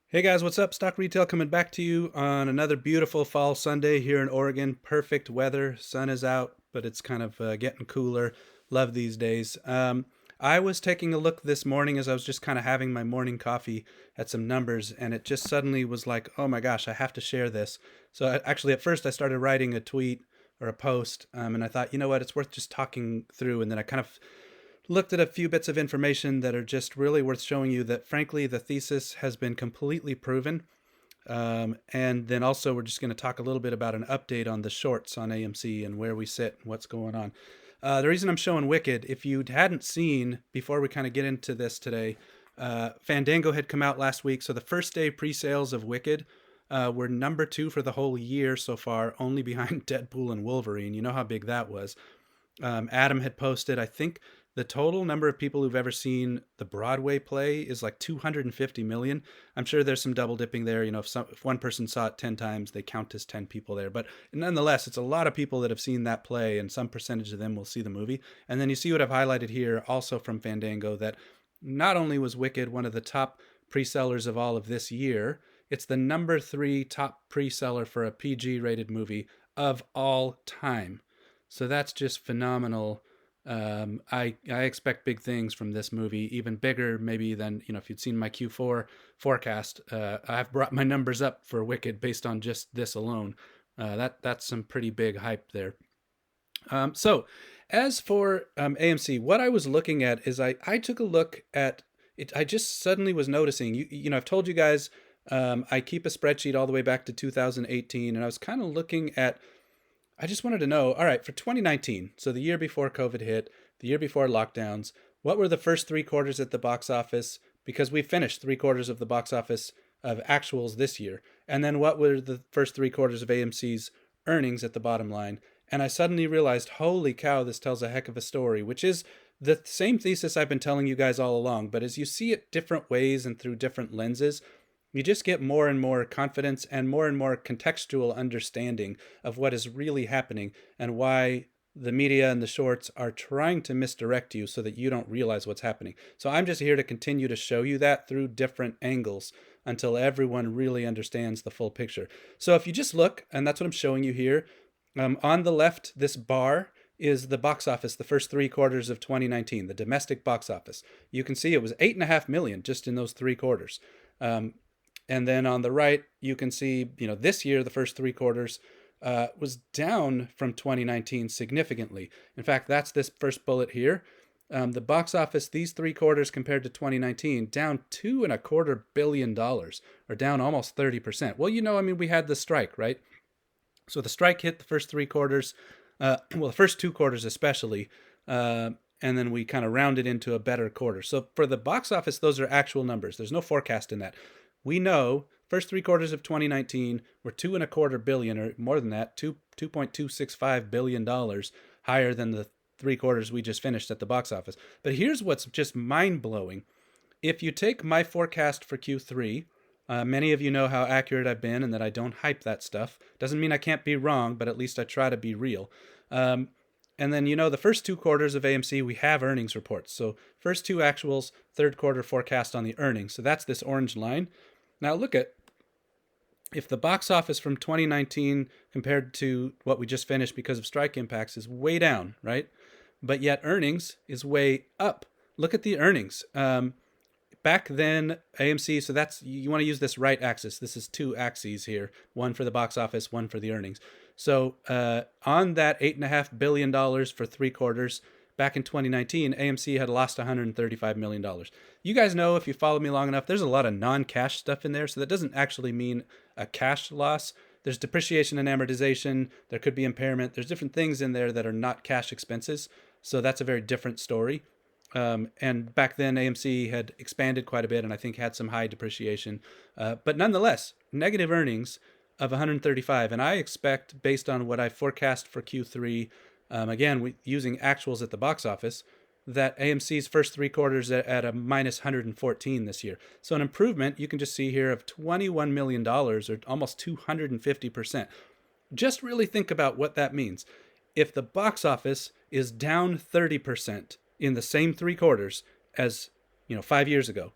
Hey guys, what's up? Stock Retail coming back to you on another beautiful fall Sunday here in Oregon. Perfect weather. Sun is out, but it's kind of getting cooler. Love these days. I was taking a look this morning as I was just kind of having my morning coffee at some numbers, and it just suddenly was like, oh my gosh, I have to share this. So actually, at first, I started writing a tweet or a post, and I thought, you know what, it's worth just talking through. And then I kind of looked at a few bits of information that are just really worth showing you that, frankly, the thesis has been completely proven. And then also, we're just going to talk a little bit about an update on the shorts on AMC and where we sit and what's going on. The reason I'm showing Wicked, if you hadn't seen, before we kind of get into this today, Fandango had come out last week. So the first day pre sales of Wicked were number two for the whole year so far, only behind Deadpool and Wolverine. You know how big that was. Adam had posted, I think the total number of people who've ever seen the Broadway play is like 250 million. I'm sure there's some double dipping there. You know, if one person saw it 10 times, they count as 10 people there. But nonetheless, it's a lot of people that have seen that play, and some percentage of them will see the movie. And then you see what I've highlighted here also from Fandango, that not only was Wicked one of the top pre-sellers of all of this year, it's the number three top pre-seller for a PG rated movie of all time. So that's just phenomenal. I expect big things from this movie, even bigger maybe than, if you'd seen my Q4 forecast. I've brought my numbers up for Wicked based on just this alone. That's some pretty big hype there. So as for AMC, what I was looking at is I took a look at it. I just suddenly was noticing, I've told you guys, I keep a spreadsheet all the way back to 2018, and I was kind of looking at, I just wanted to know, all right, for 2019, so the year before COVID hit, the year before lockdowns, what were the first three quarters at the box office? Because we finished three quarters of the box office of actuals this year. And then what were the first three quarters of AMC's earnings at the bottom line? And I suddenly realized, holy cow, this tells a heck of a story, which is the same thesis I've been telling you guys all along. But as you see it different ways and through different lenses, you just get more and more confidence and more contextual understanding of what is really happening and why the media and the shorts are trying to misdirect you so that you don't realize what's happening. So I'm just here to continue to show you that through different angles until everyone really understands the full picture. So if you just look, and that's what I'm showing you here, on the left, this bar is the box office, the first three quarters of 2019, the domestic box office. You can see it was 8.5 million just in those three quarters. And then on the right, you can see, this year, the first three quarters was down from 2019 significantly. In fact, that's this first bullet here. The box office, these three quarters compared to 2019, down $2.25 billion, or down almost 30%. Well, we had the strike, right? So the strike hit the first three quarters, the first two quarters especially, and then we kind of rounded into a better quarter. So for the box office, those are actual numbers. There's no forecast in that. We know first three quarters of 2019 were 2.25 billion, or more than that, 2.265 billion dollars higher than the three quarters we just finished at the box office. But here's what's just mind blowing. If you take my forecast for Q3, many of you know how accurate I've been and that I don't hype that stuff. Doesn't mean I can't be wrong, but at least I try to be real. And then, the first two quarters of AMC, we have earnings reports. So first two actuals, third quarter forecast on the earnings. So that's this orange line. Now look at, if the box office from 2019 compared to what we just finished because of strike impacts is way down, right? But yet earnings is way up. Look at the earnings. Back then, AMC, so that's, you want to use this right axis. This is two axes here, one for the box office, one for the earnings. So on that $8.5 billion for three quarters, back in 2019, AMC had lost $135 million. You guys know, if you follow me long enough, there's a lot of non-cash stuff in there, so that doesn't actually mean a cash loss. There's depreciation and amortization. There could be impairment. There's different things in there that are not cash expenses, so that's a very different story. And back then, AMC had expanded quite a bit and I think had some high depreciation. But nonetheless, negative earnings of 135. And I expect, based on what I forecast for Q3, again, using actuals at the box office, that AMC's first three quarters at a minus 114 this year. So an improvement, you can just see here, of $21 million, or almost 250%. Just really think about what that means. If the box office is down 30% in the same three quarters as 5 years ago,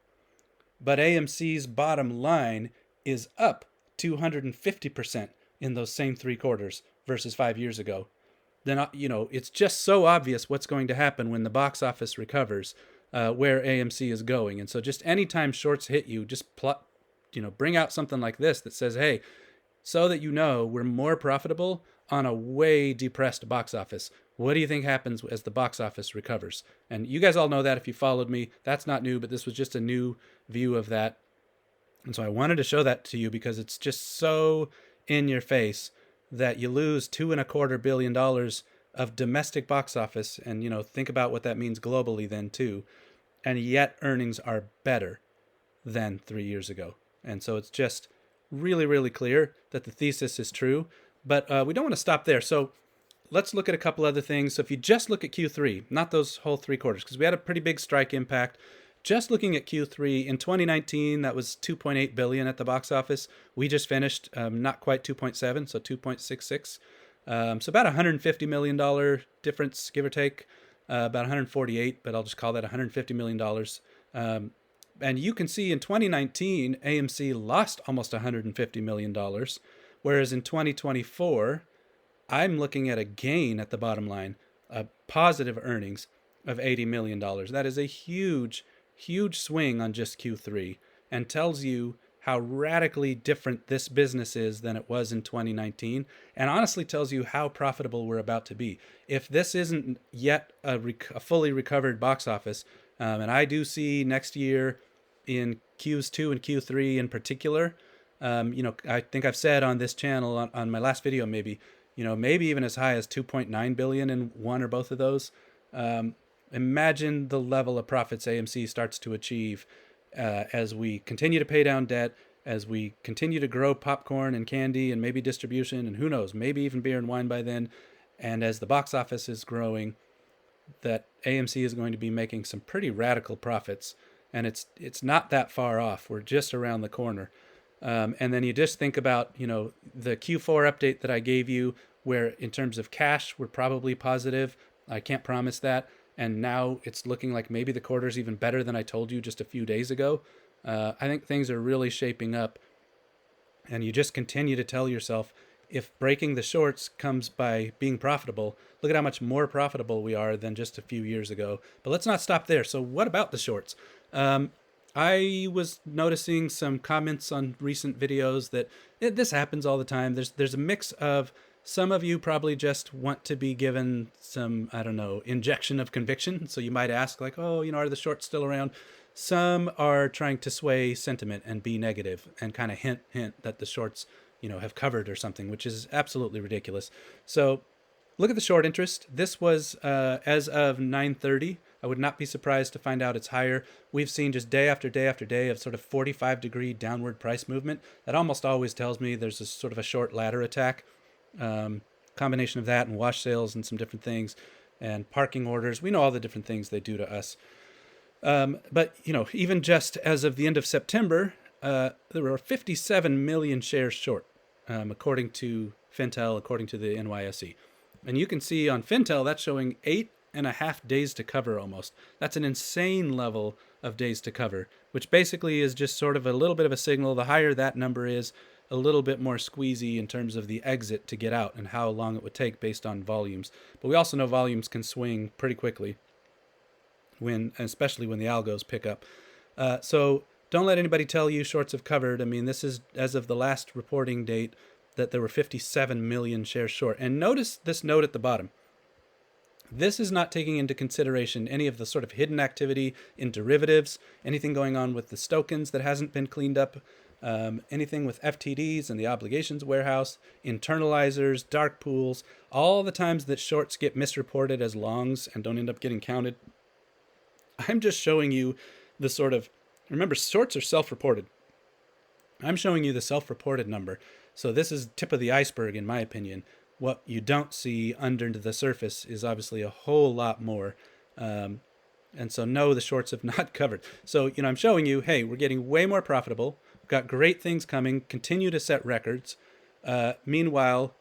but AMC's bottom line is up 250% in those same 3 quarters versus 5 years ago. Then it's just so obvious what's going to happen when the box office recovers, where AMC is going. And so just anytime shorts hit you, just plot, bring out something like this that says, hey, so that we're more profitable on a way depressed box office. What do you think happens as the box office recovers? And you guys all know that if you followed me. That's not new, but this was just a new view of that. And so I wanted to show that to you because it's just so in your face that you lose $2.25 billion of domestic box office. And, think about what that means globally then too. And yet earnings are better than 3 years ago. And so it's just really, really clear that the thesis is true. But we don't want to stop there. So let's look at a couple other things. So if you just look at Q3, not those whole 3 quarters, because we had a pretty big strike impact. Just looking at Q3 in 2019, that was 2.8 billion at the box office. We just finished not quite 2.7, so 2.66. So about $150 million difference, give or take. About 148, but I'll just call that $150 million. And you can see in 2019, AMC lost almost $150 million, whereas in 2024, I'm looking at a gain at the bottom line, a positive earnings of $80 million. That is a huge, huge swing on just Q3 and tells you how radically different this business is than it was in 2019, and honestly tells you how profitable we're about to be. If this isn't yet a fully recovered box office, and I do see next year in Q2 and Q3 in particular, I think I've said on this channel on my last video, maybe even as high as 2.9 billion in one or both of those. Imagine the level of profits AMC starts to achieve as we continue to pay down debt, as we continue to grow popcorn and candy and maybe distribution, and who knows, maybe even beer and wine by then. And as the box office is growing, that AMC is going to be making some pretty radical profits. And it's not that far off. We're just around the corner. And then you just think about, the Q4 update that I gave you, where in terms of cash, we're probably positive. I can't promise that. And now it's looking like maybe the quarter's even better than I told you just a few days ago. I think things are really shaping up. And you just continue to tell yourself, if breaking the shorts comes by being profitable, look at how much more profitable we are than just a few years ago. But let's not stop there. So what about the shorts? I was noticing some comments on recent videos that this happens all the time. There's a mix of, some of you probably just want to be given some, I don't know, injection of conviction. So you might ask like, oh, are the shorts still around? Some are trying to sway sentiment and be negative and kind of hint that the shorts, have covered or something, which is absolutely ridiculous. So look at the short interest. This was as of 9:30. I would not be surprised to find out it's higher. We've seen just day after day after day of sort of 45-degree downward price movement. That almost always tells me there's a sort of a short ladder attack. Combination of that and wash sales and some different things and parking orders. We know all the different things they do to us. But, even just as of the end of September, there were 57 million shares short, according to Fintel, according to the NYSE. And you can see on Fintel, that's showing 8.5 days to cover almost. That's an insane level of days to cover, which basically is just sort of a little bit of a signal. The higher that number is, a little bit more squeezy in terms of the exit to get out and how long it would take based on volumes. But we also know volumes can swing pretty quickly, especially when the algos pick up. So don't let anybody tell you shorts have covered. I mean, this is as of the last reporting date that there were 57 million shares short. And notice this note at the bottom. This is not taking into consideration any of the sort of hidden activity in derivatives, anything going on with the tokens that hasn't been cleaned up, anything with FTDs and the obligations warehouse, internalizers, dark pools, all the times that shorts get misreported as longs and don't end up getting counted. I'm just showing you the sort of, remember, shorts are self-reported. I'm showing you the self-reported number. So this is tip of the iceberg, in my opinion. What you don't see under the surface is obviously a whole lot more. And so no, the shorts have not covered. So, I'm showing you, hey, we're getting way more profitable. We've got great things coming, continue to set records. Meanwhile,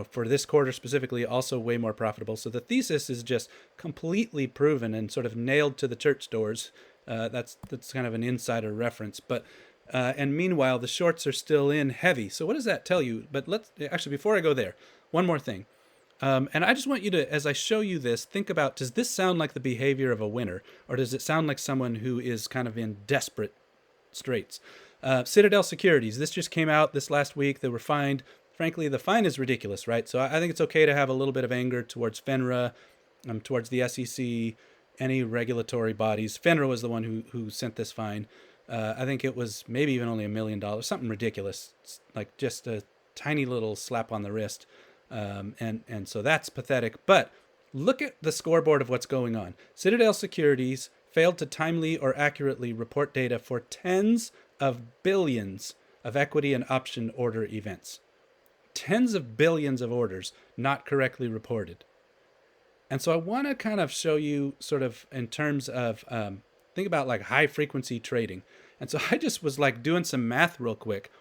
for this quarter specifically, also way more profitable. So the thesis is just completely proven and sort of nailed to the church doors That's kind of an insider reference. But and meanwhile, the shorts are still in heavy. So what does that tell you? But let's actually, before I go there, one more thing. And I just want you to, as I show you this, think about, does this sound like the behavior of a winner, or does it sound like someone who is kind of in desperate straits? Citadel Securities, this just came out this last week. They were fined. Frankly, the fine is ridiculous, right? So I think it's okay to have a little bit of anger towards FINRA, towards the SEC, any regulatory bodies. FINRA was the one who sent this fine. I think it was maybe even only $1 million, something ridiculous, like just a tiny little slap on the wrist. And so that's pathetic. But look at the scoreboard of what's going on. Citadel Securities failed to timely or accurately report data for tens of billions of equity and option order events. Tens of billions of orders not correctly reported. And so I want to kind of show you sort of in terms of, think about like high frequency trading. And so I just was like doing some math real quick.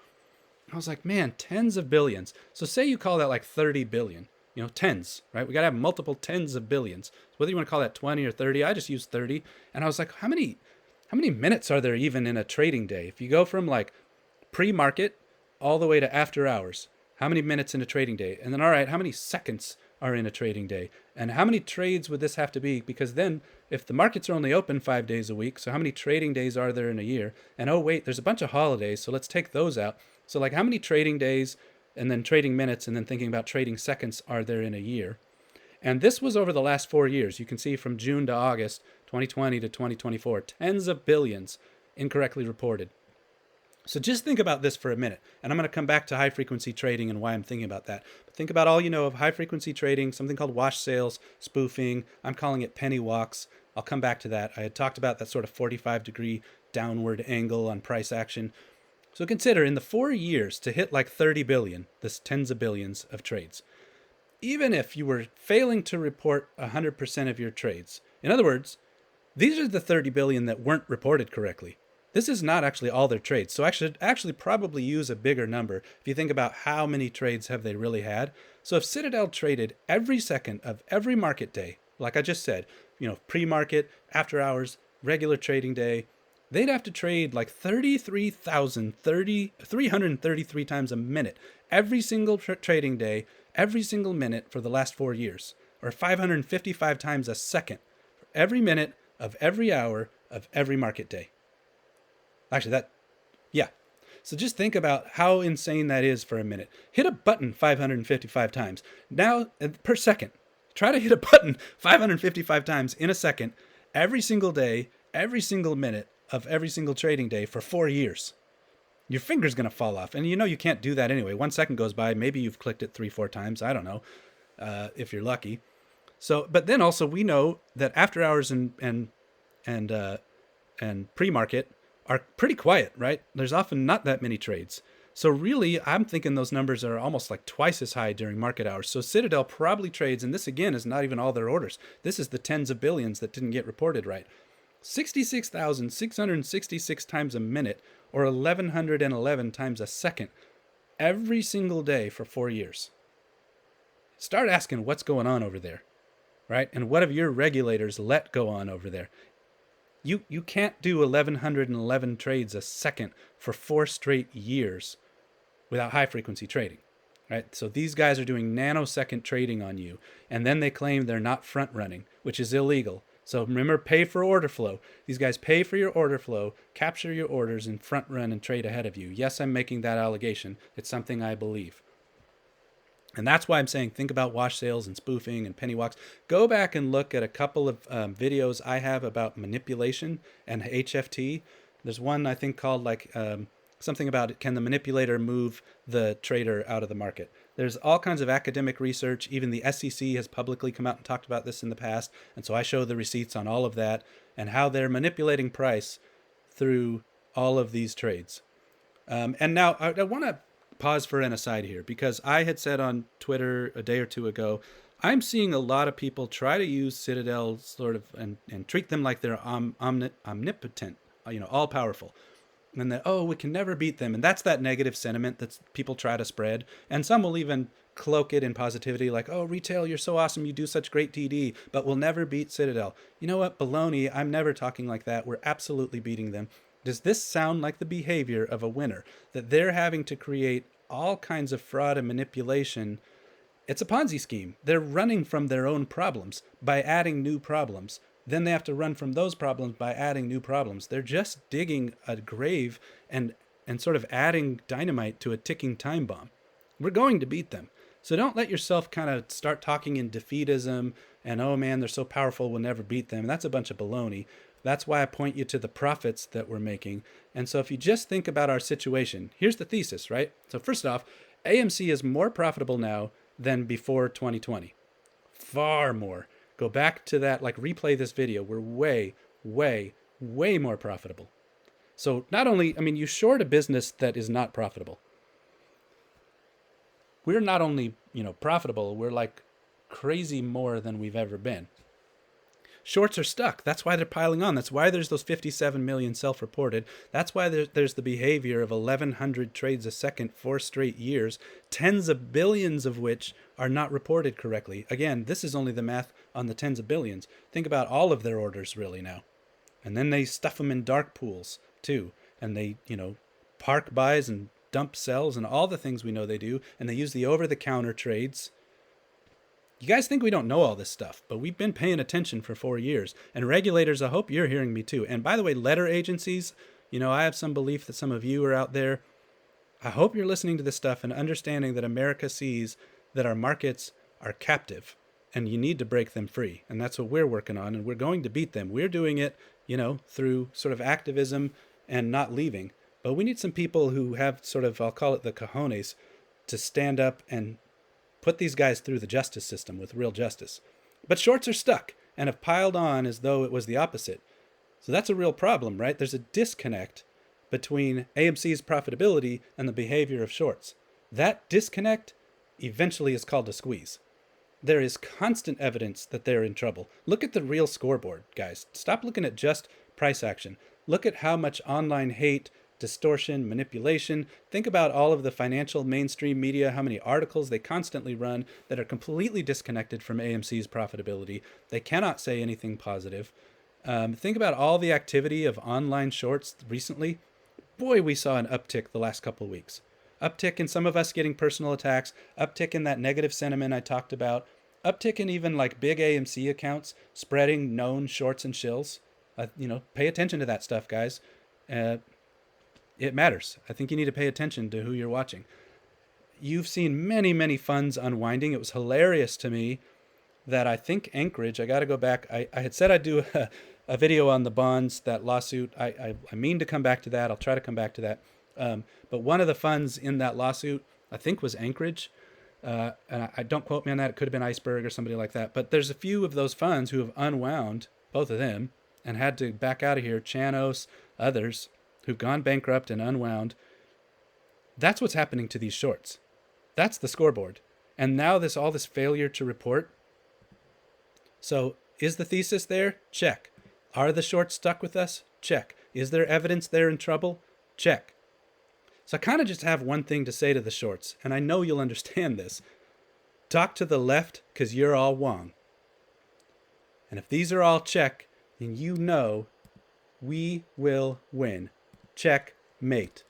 I was like, man, tens of billions. So say you call that like 30 billion, tens, right? We got to have multiple tens of billions. So whether you want to call that 20 or 30, I just use 30. And I was like, how many minutes are there even in a trading day? If you go from like pre-market all the way to after hours, how many minutes in a trading day? And then, all right, how many seconds are in a trading day? And how many trades would this have to be? Because then if the markets are only open 5 days a week, so how many trading days are there in a year? And oh, wait, there's a bunch of holidays, so let's take those out. So like how many trading days and then trading minutes and then thinking about trading seconds are there in a year? And this was over the last 4 years. You can see from June to August, 2020 to 2024, tens of billions incorrectly reported. So just think about this for a minute. And I'm going to come back to high frequency trading and why I'm thinking about that. But think about all you know of high frequency trading, something called wash sales, spoofing. I'm calling it penny walks. I'll come back to that. I had talked about that sort of 45-degree downward angle on price action. So consider in the 4 years to hit like 30 billion, this tens of billions of trades, even if you were failing to report 100% of your trades. In other words, these are the 30 billion that weren't reported correctly. This is not actually all their trades. So I should actually probably use a bigger number if you think about how many trades have they really had. So if Citadel traded every second of every market day, like I just said, pre-market, after hours, regular trading day, they'd have to trade like 333 times a minute every single trading day, every single minute for the last 4 years, or 555 times a second for every minute of every hour of every market day. Actually, yeah. So just think about how insane that is for a minute. Hit a button 555 times. Now, per second. Try to hit a button 555 times in a second, every single day, every single minute of every single trading day for 4 years. Your finger's going to fall off. And you can't do that anyway. 1 second goes by. Maybe you've clicked it 3-4 times. I don't know, if you're lucky. So, but then also we know that after hours and pre-market are pretty quiet, right? There's often not that many trades. So really, I'm thinking those numbers are almost like twice as high during market hours. So Citadel probably trades, and this again is not even all their orders. This is the tens of billions that didn't get reported right. 66,666 times a minute, or 1,111 times a second, every single day for 4 years. Start asking what's going on over there, right? And what have your regulators let go on over there? You can't do 1,111 trades a second for 4 straight years without high frequency trading, right? So these guys are doing nanosecond trading on you, and then they claim they're not front running, which is illegal. So remember, pay for order flow. These guys pay for your order flow, capture your orders, and front run and trade ahead of you. Yes, I'm making that allegation. It's something I believe. And that's why I'm saying think about wash sales and spoofing and penny walks. Go back and look at a couple of videos I have about manipulation and HFT. There's one I think called something about can the manipulator move the trader out of the market. There's all kinds of academic research. Even the SEC has publicly come out and talked about this in the past. And so I show the receipts on all of that and how they're manipulating price through all of these trades. And now I want to pause for an aside here, because I had said on Twitter a day or two ago, I'm seeing a lot of people try to use Citadel sort of and treat them like they're omnipotent, all powerful. And that, we can never beat them. And that's that negative sentiment that people try to spread. And some will even cloak it in positivity, like, oh, retail, you're so awesome, you do such great TD, but we'll never beat Citadel. You know what? Baloney, I'm never talking like that. We're absolutely beating them. Does this sound like the behavior of a winner? That they're having to create all kinds of fraud and manipulation. It's a Ponzi scheme. They're running from their own problems by adding new problems. Then they have to run from those problems by adding new problems. They're just digging a grave and sort of adding dynamite to a ticking time bomb. We're going to beat them. So don't let yourself kind of start talking in defeatism and, oh man, they're so powerful, we'll never beat them. That's a bunch of baloney. That's why I point you to the profits that we're making. And so if you just think about our situation, here's the thesis, right? So first off, AMC is more profitable now than before 2020. Far more. Go back to that, like replay this video. We're way, way, way more profitable. So not only, I mean, you short a business that is not profitable. We're not only, profitable, we're like crazy more than we've ever been. Shorts are stuck. That's why they're piling on. That's why there's those 57 million self-reported. That's why there's the behavior of 1,100 trades a second, 4 straight years, tens of billions of which are not reported correctly. Again, this is only the math on the tens of billions. Think about all of their orders really now. And then they stuff them in dark pools too. And they, park buys and dump sells and all the things we know they do. And they use the over-the-counter trades. You guys think we don't know all this stuff, but we've been paying attention for 4 years. And regulators, I hope you're hearing me too. And by the way, letter agencies, I have some belief that some of you are out there. I hope you're listening to this stuff and understanding that America sees that our markets are captive and you need to break them free. And that's what we're working on, and we're going to beat them. We're doing it, through sort of activism and not leaving. But we need some people who have sort of, I'll call it the cojones, to stand up and put these guys through the justice system with real justice. But shorts are stuck and have piled on as though it was the opposite. So that's a real problem, right? There's a disconnect between AMC's profitability and the behavior of shorts. That disconnect eventually is called a squeeze. There is constant evidence that they're in trouble. Look at the real scoreboard, guys. Stop looking at just price action. Look at how much online hate, distortion, manipulation. Think about all of the financial mainstream media, how many articles they constantly run that are completely disconnected from AMC's profitability. They cannot say anything positive. Think about all the activity of online shorts recently. Boy, we saw an uptick the last couple of weeks. Uptick in some of us getting personal attacks, uptick in that negative sentiment I talked about, uptick in even like big AMC accounts spreading known shorts and shills. Pay attention to that stuff, guys. It matters. I think you need to pay attention to who you're watching. You've seen many, many funds unwinding. It was hilarious to me that I think Anchorage, I got to go back. I had said I'd do a video on the bonds, that lawsuit. I mean to come back to that. I'll try to come back to that. But one of the funds in that lawsuit, I think, was Anchorage. And I don't quote me on that. It could have been Iceberg or somebody like that. But there's a few of those funds who have unwound, both of them, and had to back out of here. Chanos, others, who've gone bankrupt and unwound. That's what's happening to these shorts. That's the scoreboard. And now all this failure to report. So is the thesis there? Check. Are the shorts stuck with us? Check. Is there evidence they're in trouble? Check. So I kind of just have one thing to say to the shorts, and I know you'll understand this. Talk to the left because you're all wrong. And if these are all check, then we will win. Checkmate.